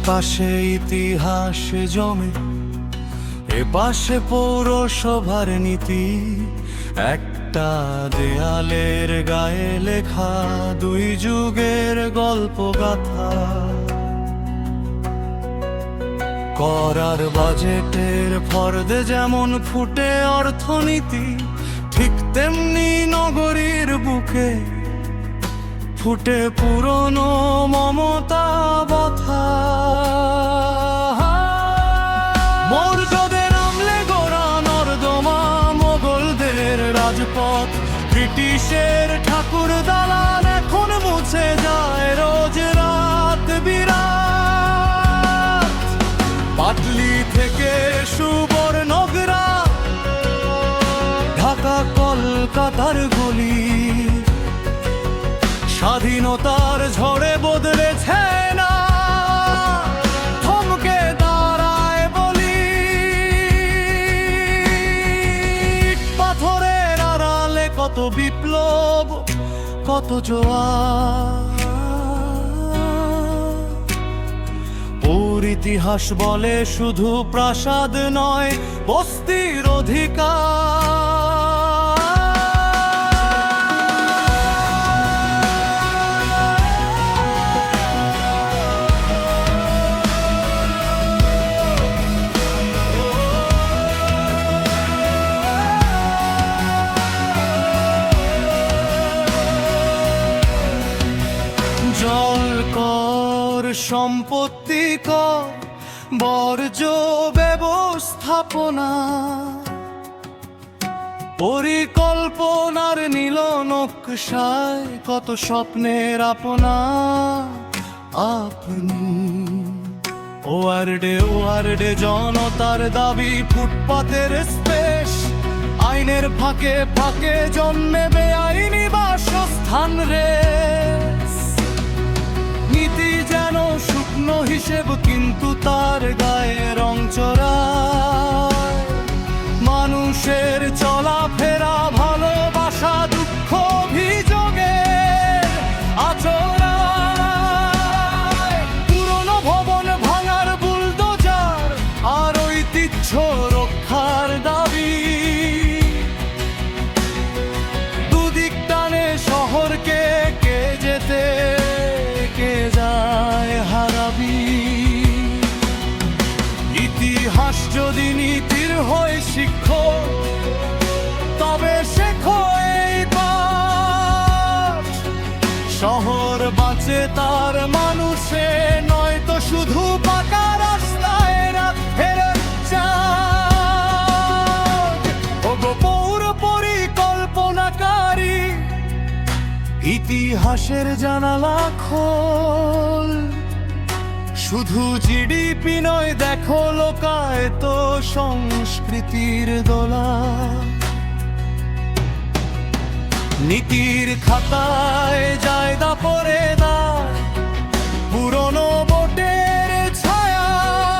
পাশে ইতিহাস জমে, এ পাশে পৌরসভার নীতি। একটা দেয়ালের গায়ে লেখা দুই যুগের গল্প গাথা। করার বাজেটের ফর্দে যেমন ফুটে অর্থনীতি, ঠিক তেমনি নগরীর বুকে ফুটে পুরনো মমতা বথা। মৌর্যদের আমলে গোড়া নর্দমা, মোগলদের রাজপথ, ব্রিটিশের ঠাকুর দালান এখন মুছে যায় রোজ রাত বিরাট। পাটলি থেকে সুবর্ণগ্রা, ঢাকা কলকাতার গলি, স্বাধীনতার ঝড়ে বদলেছে না, থমকে দাঁড়ায় বলি। পাথরের আড়ালে কত বিপ্লব, কত জোয়ার। ওর ইতিহাস বলে শুধু প্রাসাদ নয়, বস্তির অধিকার। জল কর, সম্পত্তি কর, বর্জ্য ব্যবস্থাপনা, পরিকল্পনার নীল নকশায় কত স্বপ্নের আপনা আপনি। ওয়ার্ডে ওয়ার্ডে জনতার দাবি, ফুটপাতের স্পেস, আইনের ফাঁকে ফাঁকে জন্মে বেআইনি বাসস্থান রে। নীতি যেন শুকনো হিসেব, কিন্তু তার গায়ে রং চড়ায়। মানুষের চলাফেরা, ভালোবাসা, দুঃখ, অভিযোগের আচরায়। পুরনো ভবন ভাঙার বুলডোজার, আর ঐতিহ্য রক্ষার দাবি। দুদিক টানে শহরকে কে যেতে কে যায় হারাবি। ইতিহাস যদি নীতির হয় শিক্ষক, তবে শেখো এই পাঠ। শহর বাঁচে তার মানুষে, নয়তো শুধু পাকা রাস্তায় রাত ফেরত চায়। ওগো পৌর পরিকল্পনাকারী, ইতিহাসের জানালা খোল। শুধু জিডিপি নয়, দেখো লোকায় তো সংস্কৃতির দোলা। নীতির খাতায় জায়গা পরে দাও,